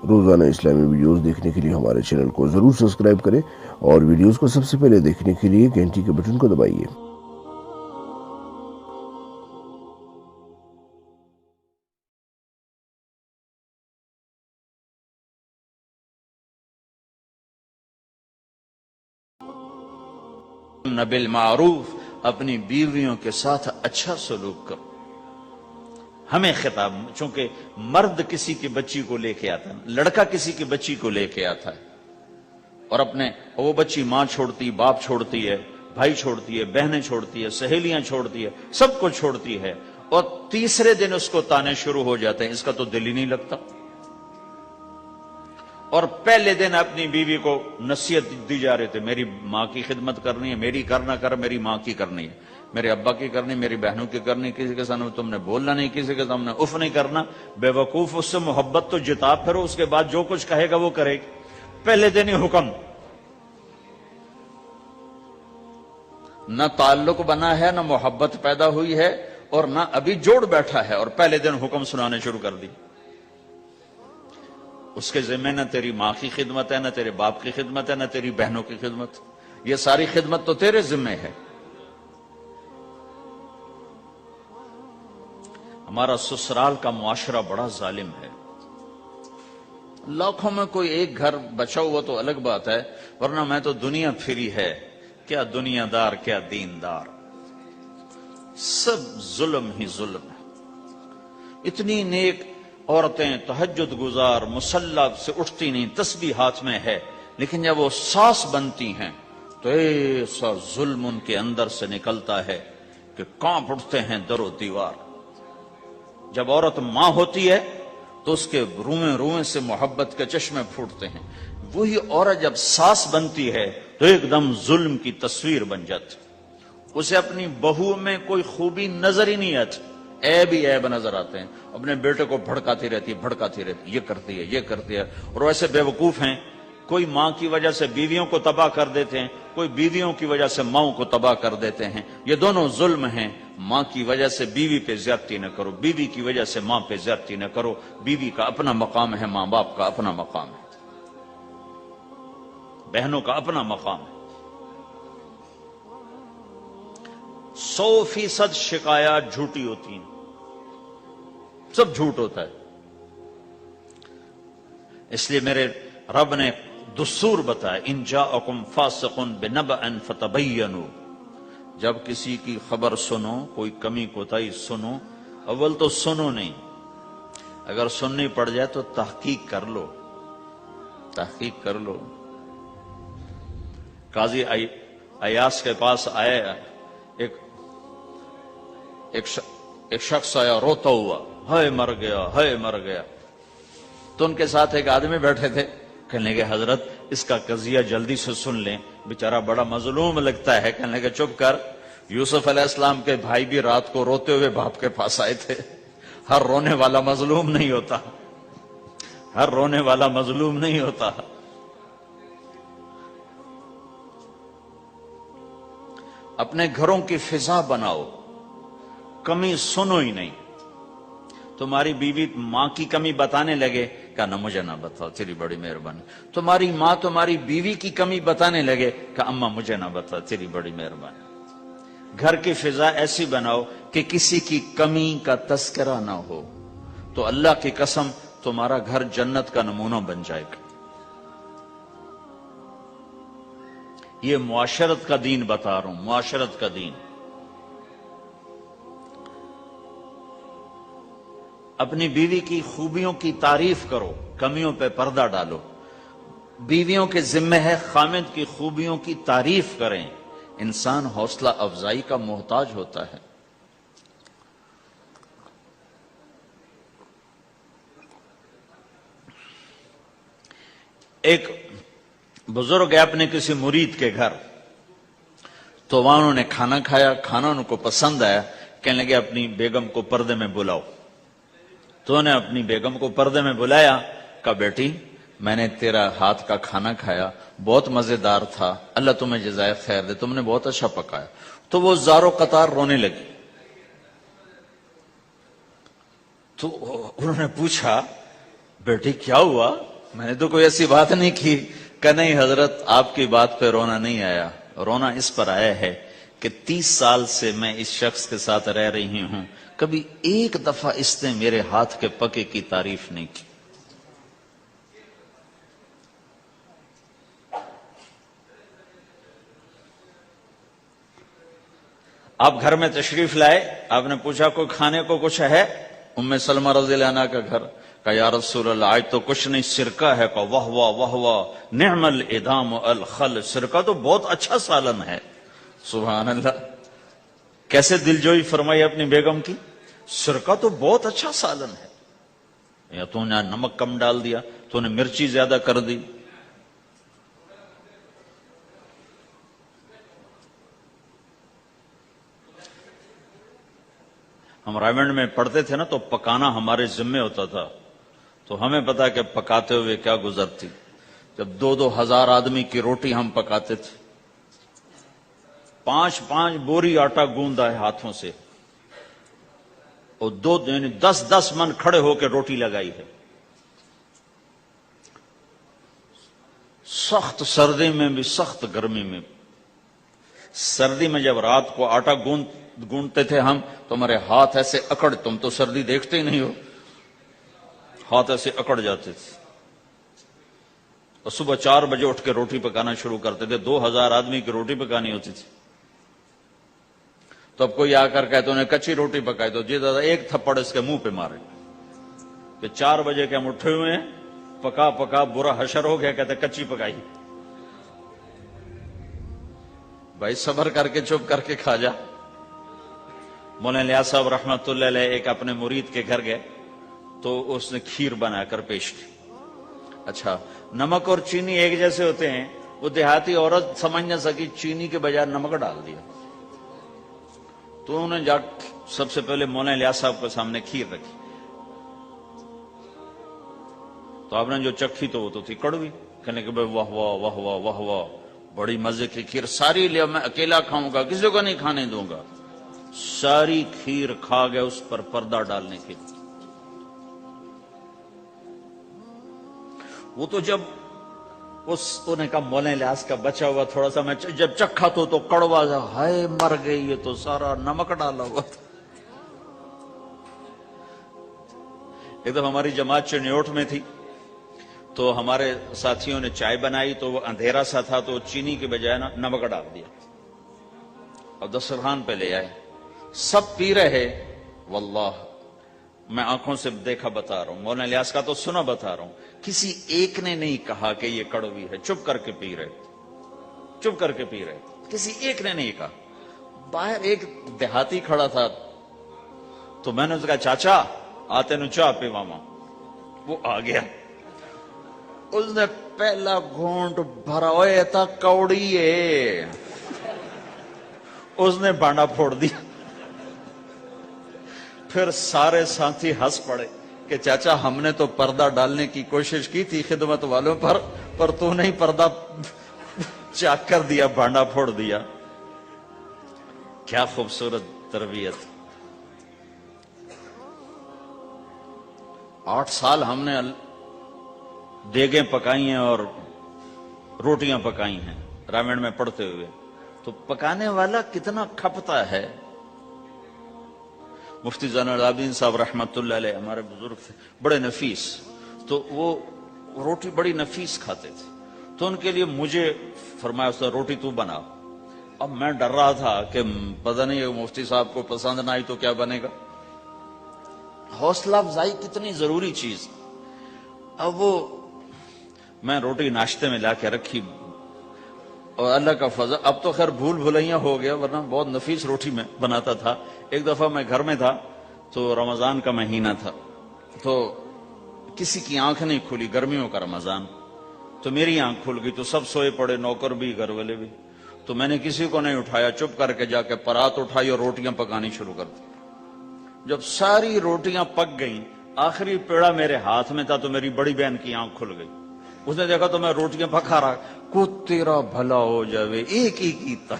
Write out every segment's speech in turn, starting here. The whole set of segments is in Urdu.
روزانہ اسلامی ویڈیوز دیکھنے کے لیے ہمارے چینل کو ضرور سبسکرائب کریں اور ویڈیوز کو سب سے پہلے دیکھنے کے لیے گھنٹی کے بٹن کو دبائیے۔ بالمعروف، اپنی بیویوں کے ساتھ اچھا سلوک کرو۔ ہمیں خطاب، چونکہ مرد کسی کی بچی کو لے کے آتا ہے، لڑکا کسی کی بچی کو لے کے آتا ہے اور وہ بچی ماں چھوڑتی، باپ چھوڑتی ہے، بھائی چھوڑتی ہے، بہنیں چھوڑتی ہے، سہیلیاں چھوڑتی ہے، سب کو چھوڑتی ہے، اور تیسرے دن اس کو تانے شروع ہو جاتے ہیں، اس کا تو دل ہی نہیں لگتا۔ اور پہلے دن اپنی بیوی کو نصیحت دی جا رہے تھے، میری ماں کی خدمت کرنی ہے، میری کرنا کر، میری ماں کی کرنی ہے، میرے ابا کی کرنی، میری بہنوں کی کرنی، کسی کے سامنے تم نے بولنا نہیں، کسی کے سامنے اف نہیں کرنا۔ بے وقوف، اس سے محبت تو جتا پھرو، اس کے بعد جو کچھ کہے گا وہ کرے گی۔ پہلے دن ہی حکم، نہ تعلق بنا ہے، نہ محبت پیدا ہوئی ہے، اور نہ ابھی جوڑ بیٹھا ہے، اور پہلے دن حکم سنانے شروع کر دی۔ اس کے ذمہ نہ تیری ماں کی خدمت ہے، نہ تیرے باپ کی خدمت ہے، نہ تیری بہنوں کی خدمت، یہ ساری خدمت تو تیرے ذمہ ہے۔ ہمارا سسرال کا معاشرہ بڑا ظالم ہے، لاکھوں میں کوئی ایک گھر بچا ہوا تو الگ بات ہے، ورنہ میں تو دنیا پھری ہے، کیا دنیا دار کیا دیندار، سب ظلم ہی ظلم ہے۔ اتنی نیک عورتیں تہجد گزار مصلی سے اٹھتی نہیں، تسبیح ہاتھ میں ہے، لیکن جب وہ ساس بنتی ہیں تو ایسا ظلم ان کے اندر سے نکلتا ہے کہ کانپ اٹھتے ہیں در و دیوار۔ جب عورت ماں ہوتی ہے تو اس کے روئیں روئیں سے محبت کے چشمے پھوٹتے ہیں، وہی عورت جب ساس بنتی ہے تو ایک دم ظلم کی تصویر بن جاتی، اسے اپنی بہو میں کوئی خوبی نظر ہی نہیں آتی، عیب ہی عیب نظر آتے ہیں، اپنے بیٹے کو بھڑکاتی رہتی ہے، یہ کرتی ہے، یہ کرتی ہے، اور ویسے بے وقوف ہیں، کوئی ماں کی وجہ سے بیویوں کو تباہ کر دیتے ہیں، کوئی بیویوں کی وجہ سے ماں کو تباہ کر دیتے ہیں۔ یہ دونوں ظلم ہیں۔ ماں کی وجہ سے بیوی پہ زیادتی نہ کرو، بیوی کی وجہ سے ماں پہ زیادتی نہ کرو، بیوی کا اپنا مقام ہے، ماں باپ کا اپنا مقام ہے، بہنوں کا اپنا مقام ہے۔ 100% شکایات جھوٹی ہوتی ہیں، سب جھوٹ ہوتا ہے۔ اس لیے میرے رب نے دستور بتایا، ان جاءکم فاسق بنبأ فتبینوا، جب کسی کی خبر سنو، کوئی کمی کوتاہی سنو، اول تو سنو نہیں، اگر سننی پڑ جائے تو تحقیق کر لو، تحقیق کر لو۔ قاضی ایاس کے پاس آیا ایک شخص آیا روتا ہوا، ہائے مر گیا، ہائے مر گیا۔ تو ان کے ساتھ ایک آدمی بیٹھے تھے، کہنے لگے حضرت اس کا قضیہ جلدی سے سن لیں، بیچارہ بڑا مظلوم لگتا ہے۔ کہنے لگے چپ کر، یوسف علیہ السلام کے بھائی بھی رات کو روتے ہوئے باپ کے پاس آئے تھے، ہر رونے والا مظلوم نہیں ہوتا، ہر رونے والا مظلوم نہیں ہوتا۔ اپنے گھروں کی فضا بناؤ، کمی سنو ہی نہیں۔ تمہاری بیوی ماں کی کمی بتانے لگے، کہا نہ مجھے نہ بتاؤ، تیری بڑی مہربانی۔ تمہاری ماں تمہاری بیوی کی کمی بتانے لگے، کہا اماں مجھے نہ بتا، تیری بڑی مہربانی۔ گھر کی فضا ایسی بناؤ کہ کسی کی کمی کا تذکرہ نہ ہو، تو اللہ کی قسم تمہارا گھر جنت کا نمونہ بن جائے گا۔ یہ معاشرت کا دین بتا رہا ہوں، معاشرت کا دین۔ اپنی بیوی کی خوبیوں کی تعریف کرو، کمیوں پہ پردہ ڈالو۔ بیویوں کے ذمہ ہے خامد کی خوبیوں کی تعریف کریں، انسان حوصلہ افزائی کا محتاج ہوتا ہے۔ ایک بزرگ ہے اپنے کسی مرید کے گھر، تو وہاں انہوں نے کھانا کھایا، کھانا ان کو پسند آیا، کہنے لگے اپنی بیگم کو پردے میں بلاؤ۔ تو انہوں نے اپنی بیگم کو پردے میں بلایا، کہا بیٹی میں نے تیرا ہاتھ کا کھانا کھایا، بہت مزیدار تھا، اللہ تمہیں جزائے خیر دے، تم نے بہت اچھا پکایا۔ تو وہ زارو قطار رونے لگی۔ تو انہوں نے پوچھا بیٹی کیا ہوا؟ میں نے تو کوئی ایسی بات نہیں کی کہ نہیں حضرت آپ کی بات پہ رونا نہیں آیا. رونا اس پر آیا ہے کہ 30 سال سے میں اس شخص کے ساتھ رہ رہی ہوں, کبھی ایک دفعہ اس نے میرے ہاتھ کے پکے کی تعریف نہیں کی. آپ گھر میں تشریف لائے, آپ نے پوچھا کوئی کھانے کو کچھ ہے؟ ام سلمہ رضی اللہ عنہ کا گھر. کہا یا رسول اللہ آج تو کچھ نہیں, سرکہ ہے. کہا واہ واہ واہ واہ, نعم الادام الخل, سرکہ تو بہت اچھا سالن ہے. سبحان اللہ, کیسے دلجوئی فرمائی اپنی بیگم کی, سرکہ تو بہت اچھا سالن ہے. یا تو نے نمک کم ڈال دیا, تو نے مرچی زیادہ کر دی. ہم رائمنڈ میں پڑھتے تھے نا, تو پکانا ہمارے ذمے ہوتا تھا, تو ہمیں پتا کہ پکاتے ہوئے کیا گزرتی. جب 2-2 ہزار آدمی کی روٹی ہم پکاتے تھے, 5-5 بوری آٹا گوندا ہے ہاتھوں سے, اور 10-10 من کھڑے ہو کے روٹی لگائی ہے. سخت سردی میں بھی, سخت گرمی میں بھی. سردی میں جب رات کو آٹا گونتے تھے ہم, تو ہمارے ہاتھ ایسے اکڑ, تم تو سردی دیکھتے ہی نہیں ہو, ہاتھ ایسے اکڑ جاتے تھے. اور صبح 4 بجے اٹھ کے روٹی پکانا شروع کرتے تھے. 2000 آدمی کی روٹی پکانی ہوتی تھی. تو اب کوئی آ کر کہتے انہیں کچی روٹی پکائی, تو جی دادا ایک تھپڑ اس کے منہ پہ مارے کہ 4 بجے کے ہم اٹھے ہوئے ہیں, پکا پکا برا حشر ہو گیا, کہتے کچی پکائی. بھائی صبر کر کے چپ کر کے کھا جا. مولانا الیاس صاحب رحمت اللہ علیہ ایک اپنے مرید کے گھر گئے, تو اس نے کھیر بنا کر پیش کی. اچھا, نمک اور چینی ایک جیسے ہوتے ہیں, وہ دیہاتی عورت سمجھ نہ سکی, چینی کے بجائے نمک ڈال دیا. تو انہوں نے جا سب سے پہلے مولانا الیاس صاحب کے سامنے کھیر رکھی. تو آپ نے جو چکھی تو وہ تو تھی کڑوی. کہنے کہ بھائی واہ واہ واہ واہ واہ واہ, بڑی مزے کی کھیر, ساری لیا میں اکیلا کھاؤں گا, کسی کو نہیں کھانے دوں گا. ساری کھیر کھا گئے اس پر پردہ ڈالنے کے. وہ تو جب انہوں نے کہا مولانا الیاس کا بچا ہوا تھوڑا سا میں جب چکھا تو کڑوا جا, ہائے مر گئی, یہ تو سارا نمک ڈالا ہوا تھا. ایک دفعہ ہماری جماعت چنیوٹ میں تھی, تو ہمارے ساتھیوں نے چائے بنائی, تو وہ اندھیرا سا تھا, تو چینی کے بجائے نا نمک ڈال دیا اور دسترخوان پہ لے آئے. سب پی رہے, واللہ میں آنکھوں سے دیکھا بتا رہا ہوں, مولانا الیاس کا تو سنا بتا رہا ہوں, کسی ایک نے نہیں کہا کہ یہ کڑوی ہے. چپ کر کے پی رہے, چپ کر کے پی رہے, کسی ایک نے نہیں کہا. باہر ایک دیہاتی کھڑا تھا, تو میں نے اس کہا چاچا آتے نو چاہ پی ماما. وہ آ گیا, اس نے پہلا گھونٹ بھرا, ہوئے تھا کوڑی ہے, اس نے بانڈا پھوڑ دیا. پھر سارے ساتھی ہنس پڑے کہ چاچا ہم نے تو پردہ ڈالنے کی کوشش کی تھی خدمت والوں پر تو نہیں پردہ چاک کر دیا, بانڈا پھوڑ دیا. کیا خوبصورت تربیت. 8 سال ہم نے دیگیں پکائی ہیں اور روٹیاں پکائی ہیں رامین میں پڑھتے ہوئے. تو پکانے والا کتنا کھپتا ہے. مفتی زین العابدین صاحب رحمت اللہ علیہ ہمارے بزرگ تھے, بڑے نفیس, تو وہ روٹی بڑی نفیس کھاتے تھے. تو ان کے لیے مجھے فرمایا اس نے روٹی تو بنا. اب میں ڈر رہا تھا کہ پتہ نہیں مفتی صاحب کو پسند نہ آئی تو کیا بنے گا. حوصلہ افزائی کتنی ضروری چیز. اب وہ میں روٹی ناشتے میں لا کے رکھی, اور اللہ کا فضل, اب تو خیر بھول بھلیاں ہو گیا, ورنہ بہت نفیس روٹی میں بناتا تھا. ایک دفعہ میں گھر میں تھا, تو رمضان کا مہینہ تھا, تو کسی کی آنکھ نہیں کھلی, گرمیوں کا رمضان, تو میری آنکھ کھل گئی. تو سب سوئے پڑے, نوکر بھی گھر والے بھی. تو میں نے کسی کو نہیں اٹھایا, چپ کر کے جا کے پرات اٹھائی اور روٹیاں پکانی شروع کر دی. جب ساری روٹیاں پک گئیں, آخری پیڑا میرے ہاتھ میں تھا, تو میری بڑی بہن کی آنکھ کھل گئی. اس نے دیکھا تو میں روٹیاں پکا رہا. کو تیرا بھلا ہو جاوے, ایک ہی کیتا.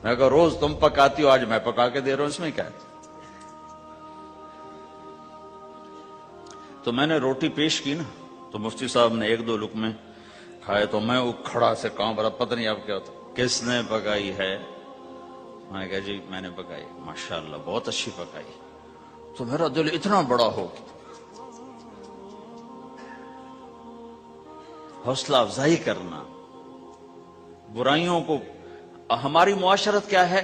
میں کہا روز تم پکاتی ہو, آج میں پکا کے دے رہا ہوں, اس میں کیا ہے. تو میں نے روٹی پیش کی نا, تو مفتی صاحب نے ایک دو لقمے کھائے تو میں کھڑا سے کانپ رہا، پتہ نہیں اب کیا ہوتا، کس نے پکائی ہے؟ میں نے کہا جی میں نے پکائی، ماشاءاللہ بہت اچھی پکائی۔ تو میرا دل اتنا بڑا ہو گیا، حوصلہ افزائی کرنا، برائیوں کو۔ ہماری معاشرت کیا ہے؟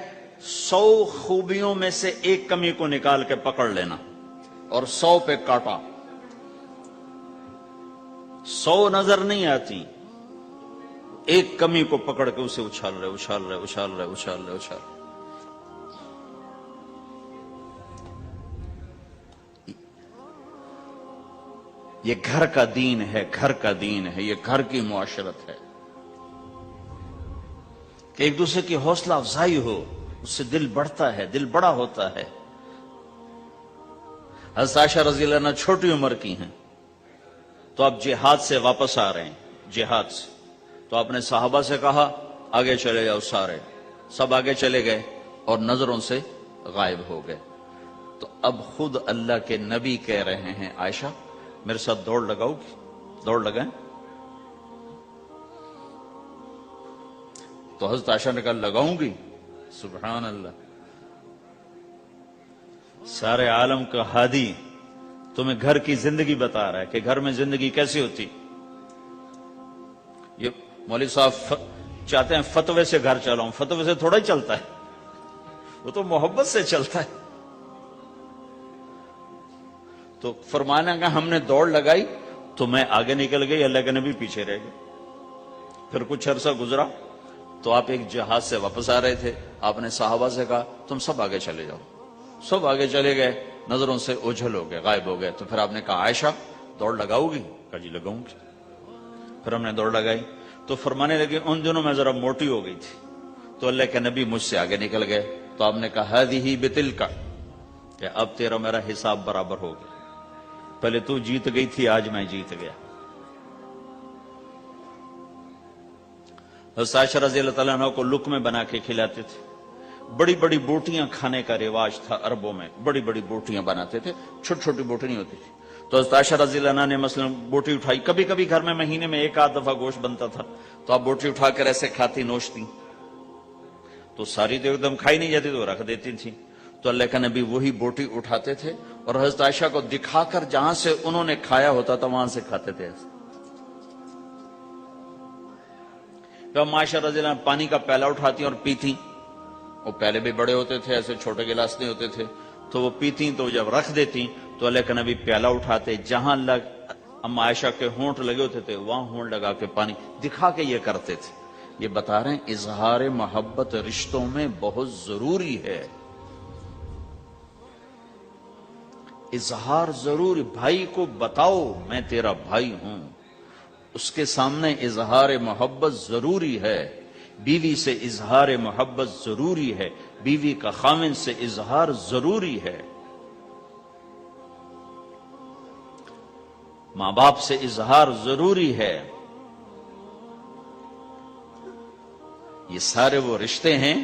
100 خوبیوں میں سے ایک کمی کو نکال کے پکڑ لینا اور 100 پہ کاٹا۔ 100 نظر نہیں آتی، ایک کمی کو پکڑ کے اسے اچھال رہے اچھال رہے اچھال رہے اچھال رہے اچھال رہے۔ یہ گھر کا دین ہے، گھر کا دین ہے، یہ گھر کی معاشرت ہے کہ ایک دوسرے کی حوصلہ افزائی ہو، اس سے دل بڑھتا ہے، دل بڑا ہوتا ہے۔ حضرت عائشہ رضی اللہ عنہ چھوٹی عمر کی ہیں، تو اب جہاد سے واپس آ رہے ہیں، جہاد سے، تو آپ نے صحابہ سے کہا آگے چلے جاؤ، سارے سب آگے چلے گئے اور نظروں سے غائب ہو گئے۔ تو اب خود اللہ کے نبی کہہ رہے ہیں عائشہ میرے ساتھ دوڑ لگاؤ گی؟ دوڑ لگائیں؟ تو حضرت عائشہ نے کہا لگاؤں گی۔ سبحان اللہ، سارے عالم کا ہادی تمہیں گھر کی زندگی بتا رہا ہے کہ گھر میں زندگی کیسی ہوتی۔ یہ مولوی صاحب چاہتے ہیں فتوے سے گھر چلاؤں، فتوے سے تھوڑا ہی چلتا ہے، وہ تو محبت سے چلتا ہے۔ تو فرمانا کہ ہم نے دوڑ لگائی تو میں آگے نکل گئی، اللہ کے نبی پیچھے رہ گئے۔ پھر کچھ عرصہ گزرا تو آپ ایک جہاز سے واپس آ رہے تھے، آپ نے صحابہ سے کہا تم سب آگے چلے جاؤ، سب آگے چلے گئے، نظروں سے اوجھل ہو گئے، غائب ہو گئے۔ تو پھر آپ نے کہا عائشہ دوڑ لگاؤ گی؟ کہا جی لگاؤں گی۔ پھر ہم نے دوڑ لگائی تو فرمانے لگے ان دنوں میں ذرا موٹی ہو گئی تھی، تو اللہ کے نبی مجھ سے آگے نکل گئے، تو آپ نے کہا ہذہ بتلک، کہ اب تیرا میرا حساب برابر ہو گیا، پہلے تو جیت گئی تھی، آج میں جیت گیا۔ حضرت عائشہ رضی اللہ تعالیٰ عنہ کو لقمے بنا کے کھلاتے تھے، بڑی بڑی بوٹیاں کھانے کا رواج تھا عربوں میں، بڑی بڑی بوٹیاں بناتے تھے، چھوٹی چھوٹی بوٹی نہیں ہوتی تھی۔ تو حضرت عائشہ رضی اللہ عنہ نے مثلا بوٹی اٹھائی، کبھی کبھی گھر میں مہینے میں ایک آدھ دفعہ گوشت بنتا تھا، تو آپ بوٹی اٹھا کر ایسے کھاتی نوچتی، تو ساری تو ایک دم کھائی نہیں جاتی تو رکھ دیتی تھی۔ تو اللہ کا نبی وہی بوٹی اٹھاتے تھے اور حضرت عائشہ کو دکھا کر جہاں سے انہوں نے کھایا ہوتا تھا وہاں سے کھاتے تھے۔ جب عائشہ رضی اللہ عنہ پانی کا پیالہ اٹھاتی اور پیتی، وہ پہلے بھی بڑے ہوتے تھے، ایسے چھوٹے گلاس نہیں ہوتے تھے، تو وہ پیتی تو جب رکھ دیتی تو اللہ کا نبی پیالہ اٹھاتے، جہاں اما عائشہ کے ہونٹ لگے ہوتے تھے وہاں ہونٹ لگا کے پانی دکھا کے یہ کرتے تھے۔ یہ بتا رہے ہیں اظہار محبت رشتوں میں بہت ضروری ہے، اظہار ضروری، بھائی کو بتاؤ میں تیرا بھائی ہوں، اس کے سامنے اظہار محبت ضروری ہے، بیوی سے اظہار محبت ضروری ہے، بیوی کا خاوند سے اظہار ضروری ہے، ماں باپ سے اظہار ضروری ہے۔ یہ سارے وہ رشتے ہیں